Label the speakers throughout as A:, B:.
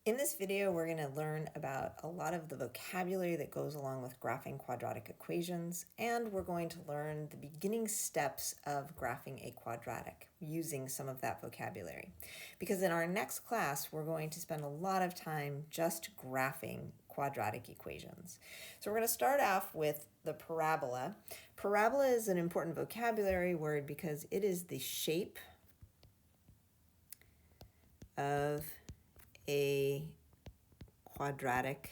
A: In this video, we're going to learn about a lot of the vocabulary that goes along with graphing quadratic equations, and we're going to learn the beginning steps of graphing a quadratic using some of that vocabulary. Because in our next class, we're going to spend a lot of time just graphing quadratic equations. So we're going to start off with the parabola. Parabola is an important vocabulary word because it is the shape of a quadratic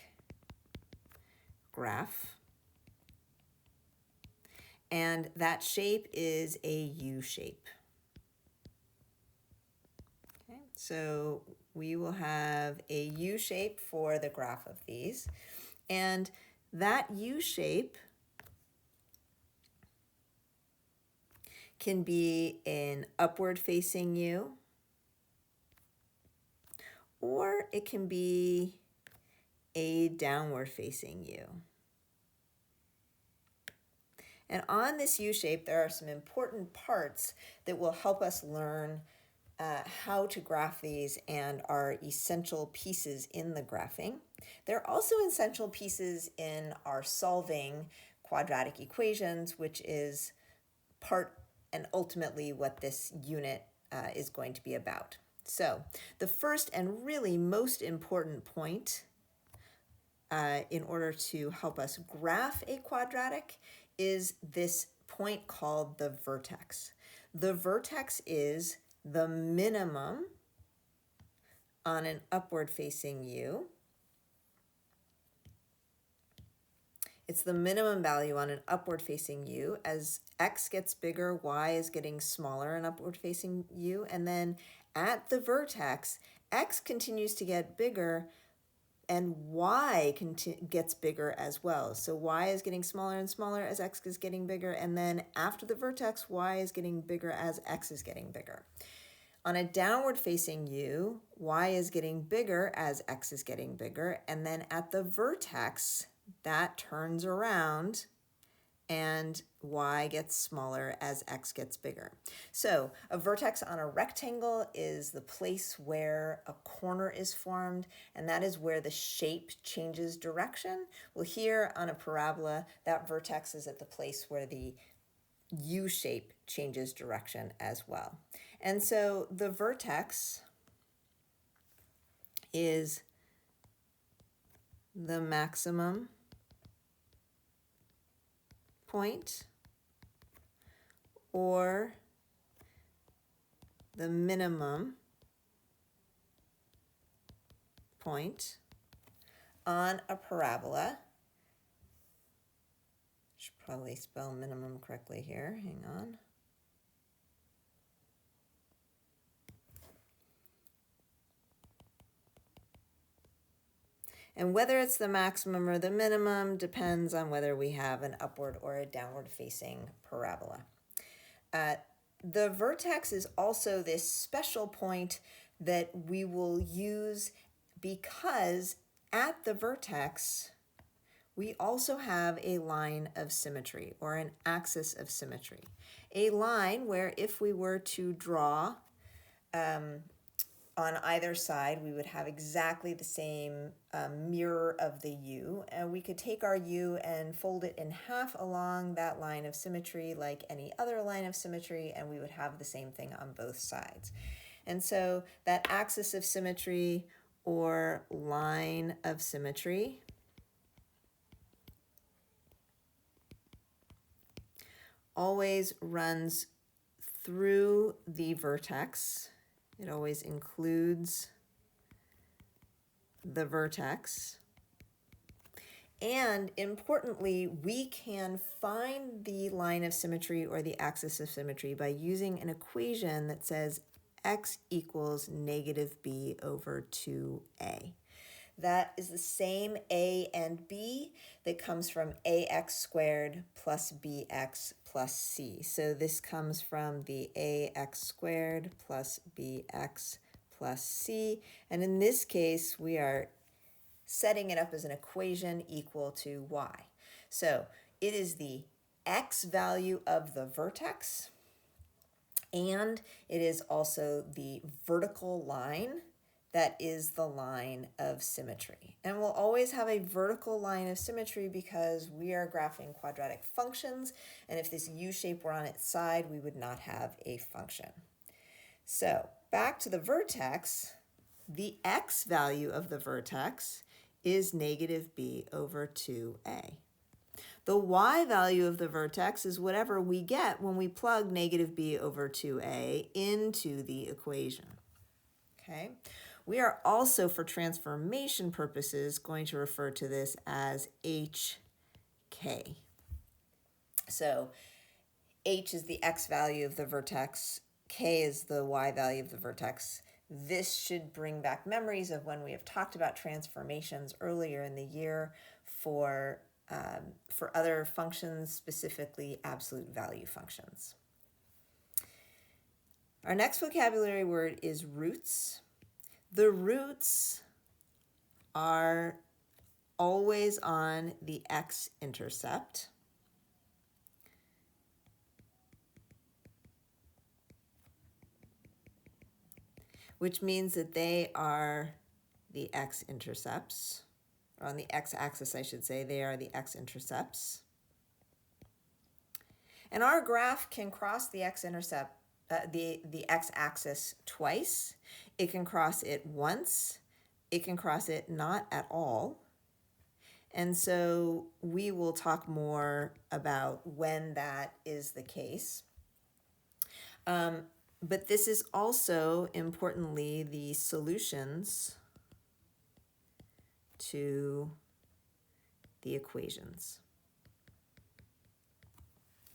A: graph, and that shape is a U shape. Okay, so we will have a U shape for the graph of these, and that U shape can be an upward facing U, or it can be a downward facing U. And on this U shape, there are some important parts that will help us learn how to graph these and are essential pieces in the graphing. They're also essential pieces in our solving quadratic equations, which is part and ultimately what this unit is going to be about. So the first and really most important point in order to help us graph a quadratic is this point called the vertex. The vertex is the minimum on an upward facing U. It's the minimum value on an upward facing U. As x gets bigger, y is getting smaller in upward facing U. And then at the vertex, x continues to get bigger and y gets bigger as well. So y is getting smaller and smaller as x is getting bigger. And then after the vertex, y is getting bigger as x is getting bigger. On a downward facing U, y is getting bigger as x is getting bigger. And then at the vertex, that turns around and y gets smaller as x gets bigger. So a vertex on a rectangle is the place where a corner is formed, and that is where the shape changes direction. Well, here on a parabola, that vertex is at the place where the U shape changes direction as well. And so the vertex is the maximum point or the minimum point on a parabola. Should probably spell minimum correctly here. Hang on. And whether it's the maximum or the minimum depends on whether we have an upward or a downward facing parabola. The vertex is also this special point that we will use because at the vertex, we also have a line of symmetry or an axis of symmetry. A line where if we were to draw on either side, we would have exactly the same mirror of the U, and we could take our U and fold it in half along that line of symmetry like any other line of symmetry, and we would have the same thing on both sides. And so that axis of symmetry or line of symmetry always runs through the vertex. It always includes the vertex. And importantly, we can find the line of symmetry or the axis of symmetry by using an equation that says x equals negative b over 2a. That is the same a and b that comes from ax squared plus bx plus c. So this comes from the ax squared plus bx plus c. And in this case, we are setting it up as an equation equal to y. So it is the x value of the vertex, and it is also the vertical line that is the line of symmetry. And we'll always have a vertical line of symmetry because we are graphing quadratic functions, and if this U shape were on its side, we would not have a function. So back to the vertex, the x value of the vertex is negative b over 2a. The y value of the vertex is whatever we get when we plug negative b over 2a into the equation. Okay? We are also, for transformation purposes, going to refer to this as hk. So h is the x value of the vertex, k is the y value of the vertex. This should bring back memories of when we have talked about transformations earlier in the year for other functions, specifically absolute value functions. Our next vocabulary word is roots. The roots are always on the x-intercept. Which means that they are the x-intercepts, or on the x-axis, I should say, they are the x-intercepts. And our graph can cross the x-intercept, the x-axis twice. It can cross it once. It can cross it not at all. And so we will talk more about when that is the case. But this is also, importantly, the solutions to the equations.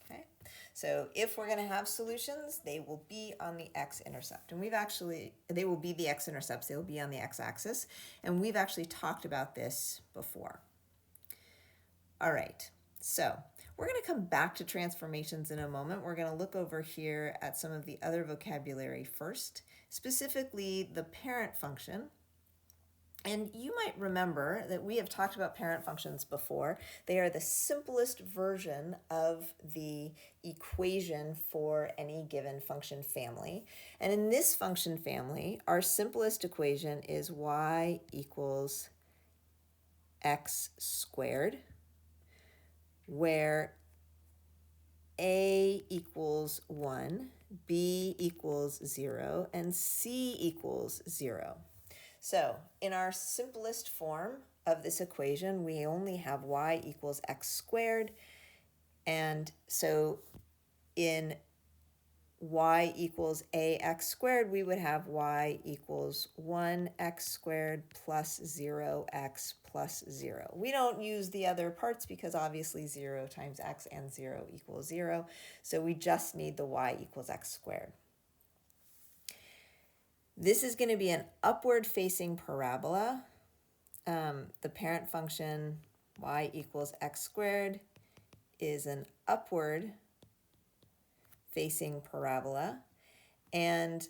A: Okay, so if we're going to have solutions, they will be on the x-intercept. And they will be the x-intercepts, they will be on the x-axis. And we've actually talked about this before. All right, so we're going to come back to transformations in a moment. We're going to look over here at some of the other vocabulary first, specifically the parent function. And you might remember that we have talked about parent functions before. They are the simplest version of the equation for any given function family. And in this function family, our simplest equation is y equals x squared, where a equals 1, b equals 0, and c equals 0. So in our simplest form of this equation, we only have y equals x squared. And so in y equals ax squared, we would have y equals 1x squared plus 0x plus 0. We don't use the other parts because obviously 0 times x and 0 equals 0. So we just need the y equals x squared. This is going to be an upward-facing parabola. The parent function y equals x squared is an upward-facing parabola. And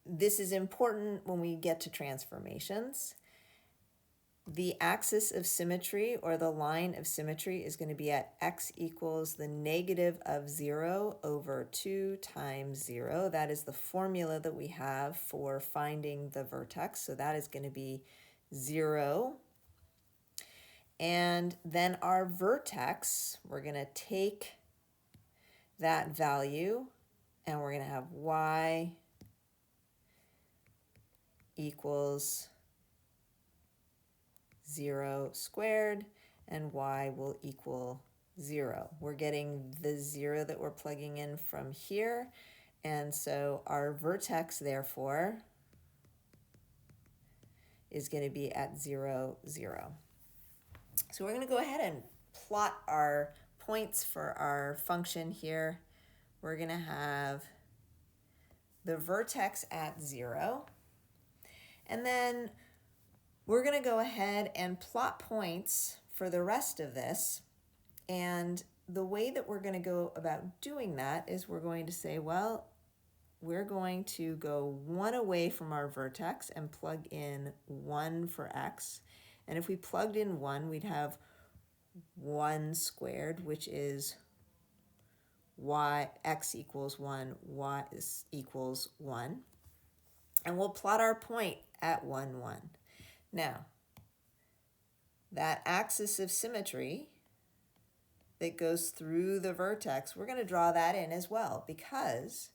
A: this is important when we get to transformations. The axis of symmetry, or the line of symmetry, is going to be at x equals the negative of 0 over 2 times 0. That is the formula that we have for finding the vertex. So that is going to be 0. And then our vertex, we're going to take that value and we're going to have y equals 0 squared, and y will equal 0. We're getting the 0 that we're plugging in from here, and so our vertex, therefore, is going to be at 0, 0. So we're going to go ahead and plot our points for our function here. We're going to have the vertex at 0, and then we're going to go ahead and plot points for the rest of this. And the way that we're going to go about doing that is we're going to say, well, we're going to go 1 away from our vertex and plug in 1 for x. And if we plugged in 1, we'd have 1 squared, which is x equals 1, y equals 1. And we'll plot our point at 1, 1. Now, that axis of symmetry that goes through the vertex, we're going to draw that in as well, because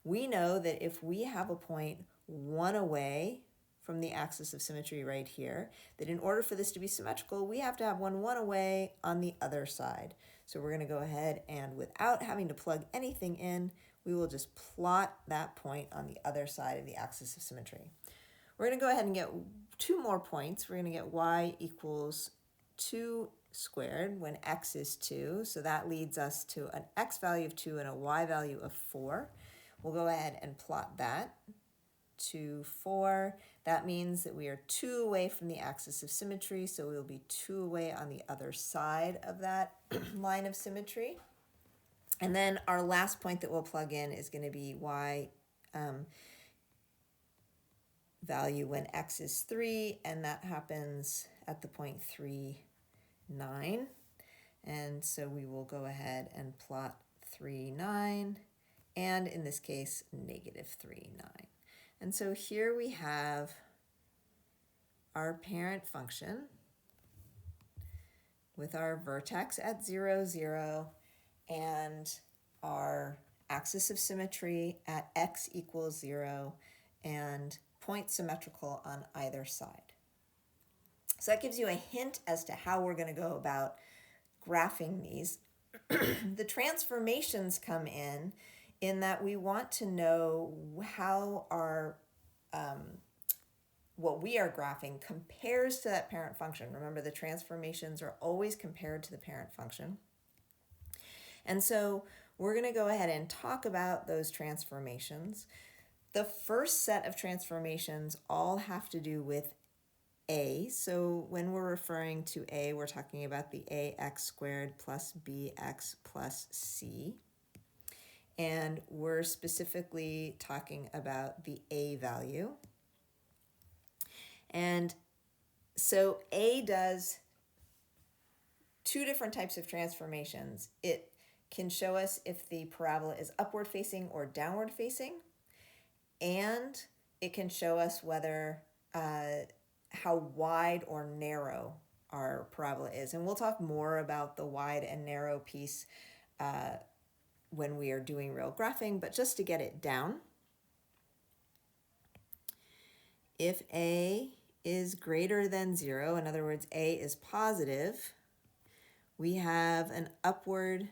A: we know that if we have a point 1 away from the axis of symmetry right here, that in order for this to be symmetrical, we have to have 1 away on the other side. So we're going to go ahead and, without having to plug anything in, we will just plot that point on the other side of the axis of symmetry. We're going to go ahead and get 2 more points. We're going to get y equals 2 squared when x is 2. So that leads us to an x value of 2 and a y value of 4. We'll go ahead and plot that. 2, 4. That means that we are 2 away from the axis of symmetry, so we'll be 2 away on the other side of that line of symmetry. And then our last point that we'll plug in is going to be y value when x is 3, and that happens at the point 3, 9. And so we will go ahead and plot 3, 9, and in this case, negative 3, 9. And so here we have our parent function with our vertex at 0, 0, and our axis of symmetry at x equals 0, and point symmetrical on either side. So that gives you a hint as to how we're going to go about graphing these. The transformations come in that we want to know how our what we are graphing compares to that parent function. Remember, the transformations are always compared to the parent function. And so we're going to go ahead and talk about those transformations. The first set of transformations all have to do with a. So when we're referring to a, we're talking about the ax squared plus bx plus c. And we're specifically talking about the a value. And so a does 2 different types of transformations. It can show us if the parabola is upward facing or downward facing, and it can show us whether how wide or narrow our parabola is. And we'll talk more about the wide and narrow piece when we are doing real graphing, but just to get it down, if a is greater than 0, in other words, a is positive, we have an upward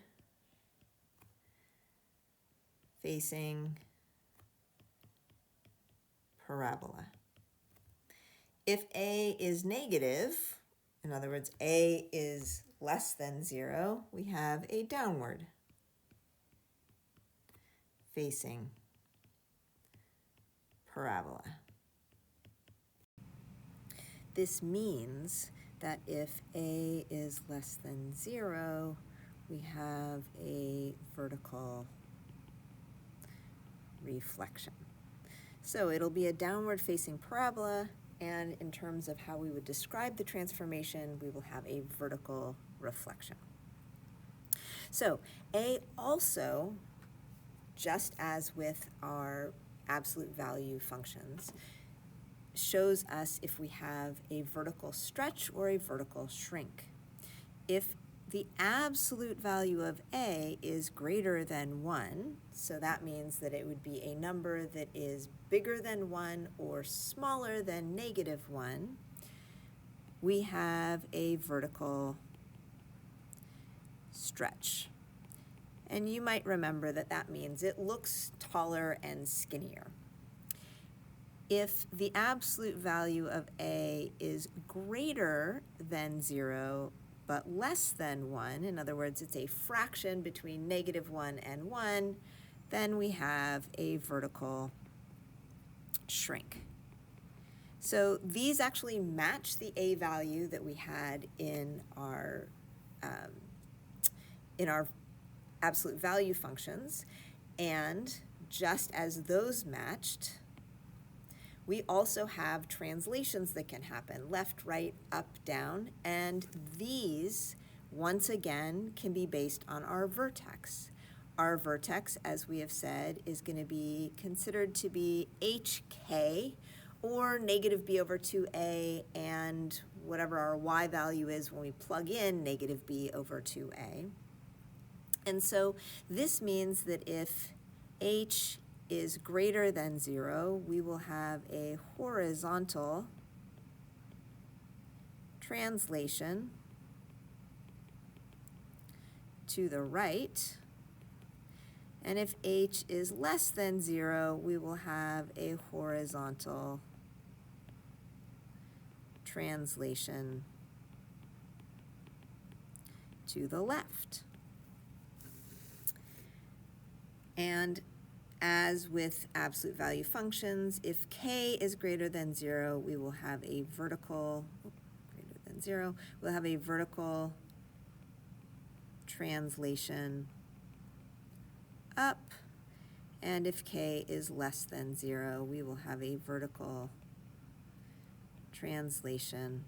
A: facing parabola. If a is negative, in other words, a is less than 0, we have a downward facing parabola. This means that if a is less than 0, we have a vertical reflection. So it'll be a downward facing parabola, and in terms of how we would describe the transformation, we will have a vertical reflection. So a also, just as with our absolute value functions, shows us if we have a vertical stretch or a vertical shrink. If the absolute value of a is greater than 1, so that means that it would be a number that is bigger than 1 or smaller than negative 1, we have a vertical stretch. And you might remember that that means it looks taller and skinnier. If the absolute value of a is greater than 0 but less than 1, in other words, it's a fraction between negative 1 and 1, then we have a vertical shrink. So these actually match the a value that we had in our absolute value functions, and just as those matched, we also have translations that can happen, left, right, up, down, and these, once again, can be based on our vertex. our vertex, as we have said, is going to be considered to be hk, or negative b over 2a, and whatever our y value is when we plug in negative b over 2a. And so this means that if h is greater than 0, we will have a horizontal translation to the right. And if h is less than 0, we will have a horizontal translation to the left. And as with absolute value functions, if k is greater than 0, we will have a vertical, greater than 0, we'll have a vertical translation up. And if k is less than 0, we will have a vertical translation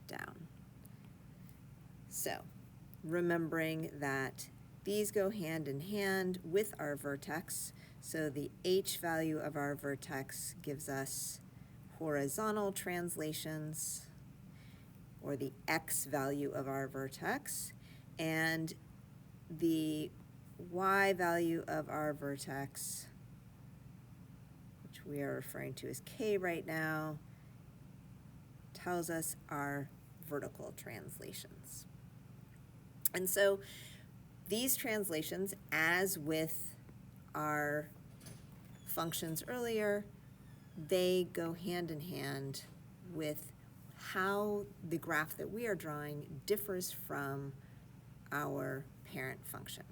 A: down. So, remembering that these go hand in hand with our vertex, so the h value of our vertex gives us horizontal translations, or the x value of our vertex, and the y value of our vertex, which we are referring to as k right now, tells us our vertical translations. And so these translations, as with our functions earlier, they go hand in hand with how the graph that we are drawing differs from our parent function.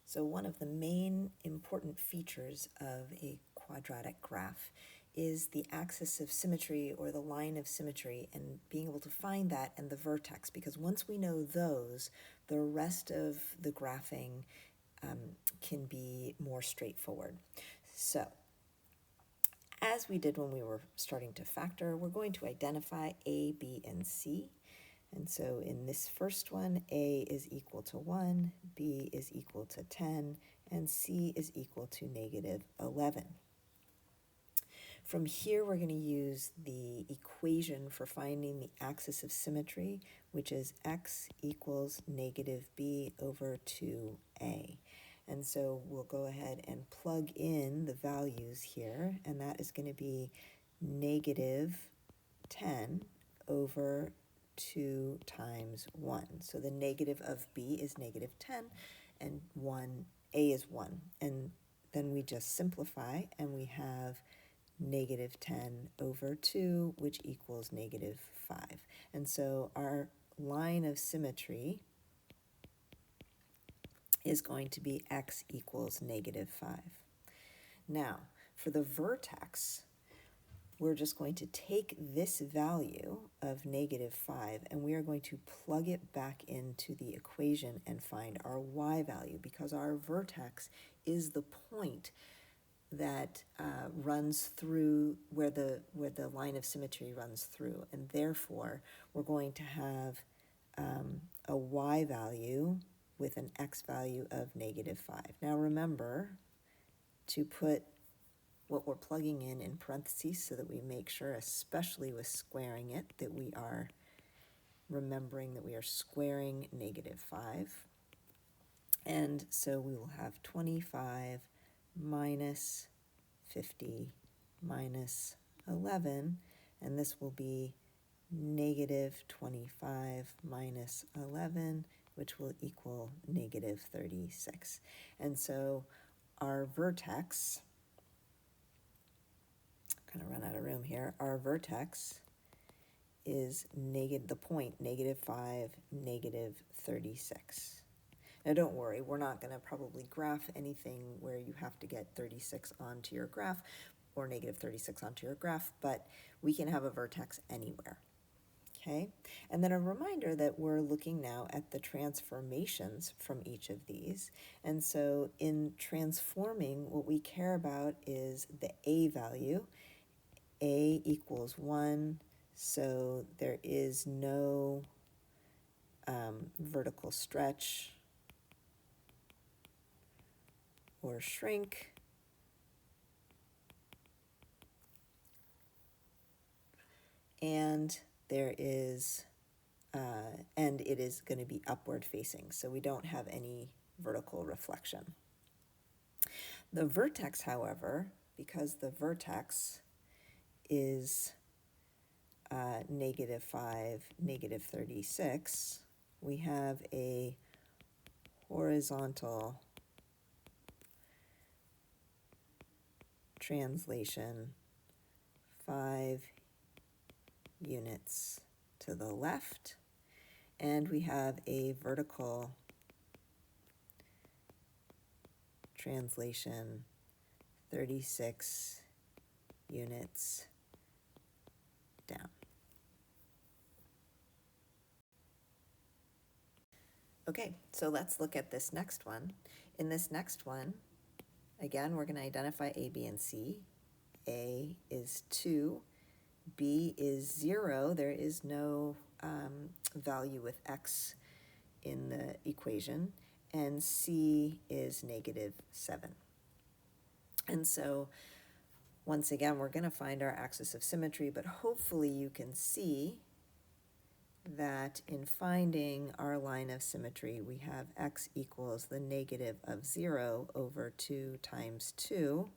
A: So one of the main important features of a quadratic graph is the axis of symmetry, or the line of symmetry, and being able to find that and the vertex, because once we know those, the rest of the graphing can be more straightforward. So, as we did when we were starting to factor, we're going to identify a, b, and c. And so in this first one, a is equal to 1, b is equal to 10, and c is equal to negative 11. From here, we're going to use the equation for finding the axis of symmetry, which is x equals negative b over 2a. And so we'll go ahead and plug in the values here, and that is going to be negative 10 over 2 times 1. So the negative of b is negative 10, and a is 1. And then we just simplify, and we have negative 10 over 2, which equals negative 5. And so our line of symmetry is going to be x equals negative 5. Now, for the vertex, we're just going to take this value of negative 5, and we are going to plug it back into the equation and find our y value, because our vertex is the point that runs through where the line of symmetry runs through, and therefore we're going to have a y value with an x value of negative 5. Now remember to put what we're plugging in parentheses so that we make sure, especially with squaring it, that we are remembering that we are squaring negative 5. And so we will have 25 minus 50 minus 11, and this will be negative 25 minus 11, which will equal negative 36. And so our vertex, kind of run out of room here, our vertex is the point negative 5, negative 36. Now don't worry, we're not going to probably graph anything where you have to get 36 onto your graph or negative 36 onto your graph, but we can have a vertex anywhere. Okay, and then a reminder that we're looking now at the transformations from each of these. And so in transforming, what we care about is the a value. A equals 1, so there is no vertical stretch or shrink. And there is, and it is going to be upward facing, so we don't have any vertical reflection. The vertex, however, because the vertex is -5, -36, we have a horizontal translation 5 units to the left, and we have a vertical translation 36 units down. Okay, so let's look at this next one. In this next one, again, we're going to identify A, B, and C. A is 2, B is 0. There is no value with x in the equation, and C is -7. And so once again, we're going to find our axis of symmetry, but hopefully you can see that in finding our line of symmetry, we have x equals the negative of 0 over 2 times 2,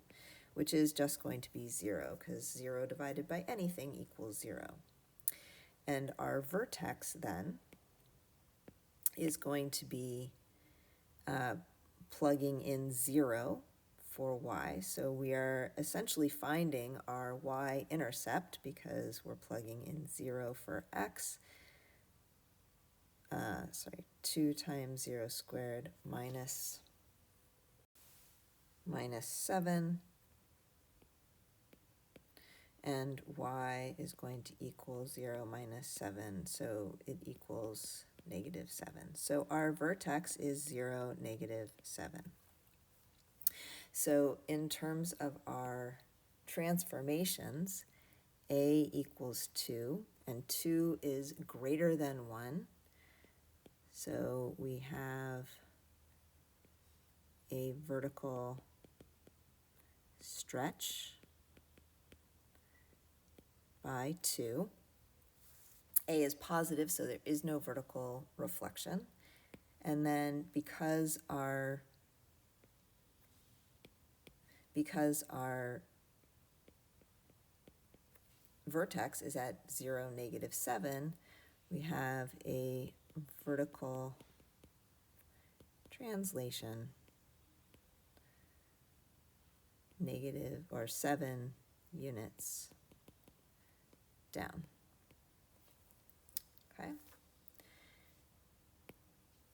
A: which is just going to be 0, because 0 divided by anything equals 0. And our vertex then is going to be plugging in 0 for y. So we are essentially finding our y-intercept because we're plugging in 0 for x. 2 times 0 squared minus 7, and y is going to equal 0 minus 7, so it equals -7. So our vertex is 0, -7. So in terms of our transformations, A equals 2, and 2 is greater than 1. So we have a vertical stretch by 2. A is positive, so there is no vertical reflection. And then because our vertex is at 0, -7, we have a vertical translation -7 units down. Okay?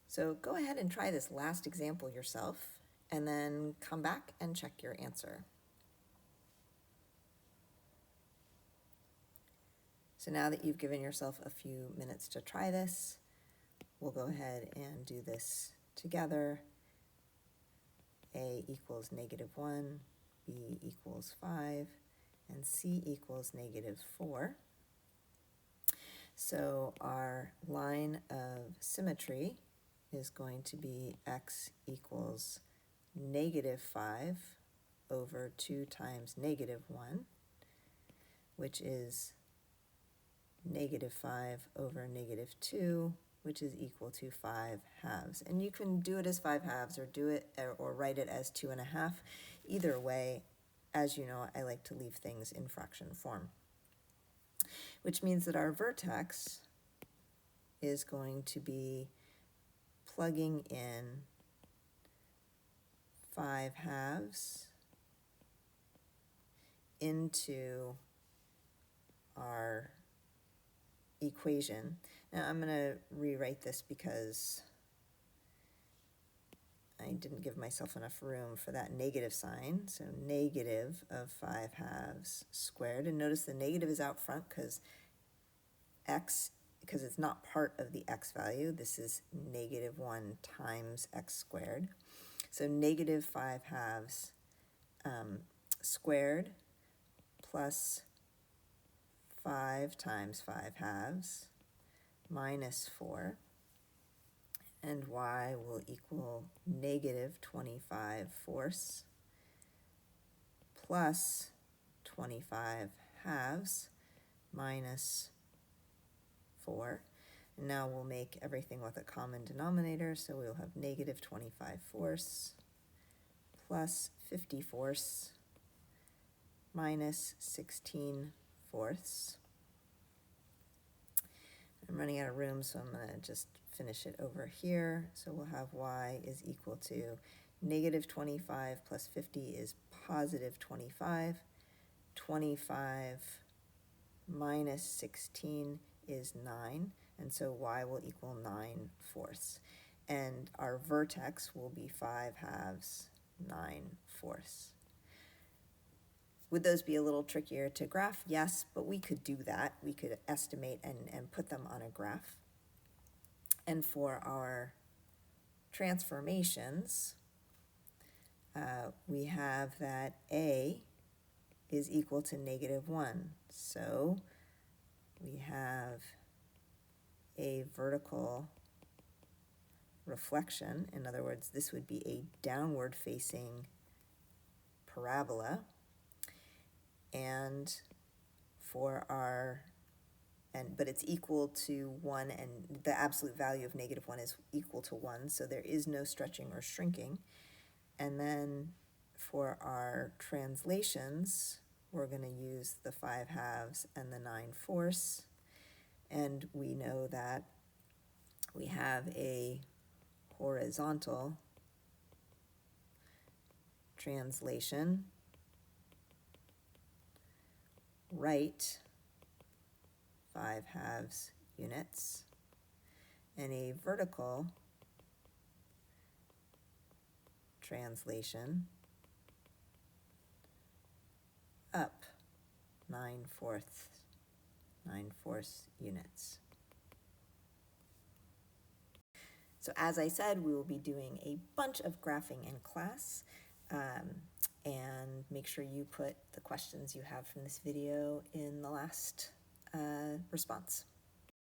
A: So go ahead and try this last example yourself, and then come back and check your answer. So now that you've given yourself a few minutes to try this, we'll go ahead and do this together. A equals -1, B equals 5, and C equals -4. So our line of symmetry is going to be x equals -5 over 2 times -1, which is -5 over -2, which is equal to 5 halves. And you can do it as 5 halves or do it or write it as 2.5. Either way, as you know, I like to leave things in fraction form, which means that our vertex is going to be plugging in 5 halves into our equation. Now I'm going to rewrite this because I didn't give myself enough room for that negative sign. So negative of 5 halves squared. And notice the negative is out front because it's not part of the x value. This is -1 times x squared. So -5 halves squared plus 5 times 5 halves minus 4. and y will equal negative 25 fourths plus 25 halves minus 4. And now we'll make everything with a common denominator, so we'll have negative 25 fourths plus 50 fourths minus 16 fourths. I'm running out of room, so I'm going to just finish it over here. So we'll have y is equal to negative 25 plus 50 is positive 25. 25 minus 16 is 9, and so y will equal 9 fourths. And our vertex will be 5 halves, 9 fourths. Would those be a little trickier to graph? Yes, but we could do that. We could estimate and put them on a graph. And for our transformations, we have that a is equal to negative 1. So we have a vertical reflection. In other words, this would be a downward facing parabola. And for our, but it's equal to 1, and the absolute value of negative 1 is equal to 1, so there is no stretching or shrinking. And then for our translations, we're going to use the 5 halves and the 9 fourths. And we know that we have a horizontal translation, right 5 halves units, and a vertical translation, up 9 fourths units. So as I said, we will be doing a bunch of graphing in class, and make sure you put the questions you have from this video in the last response.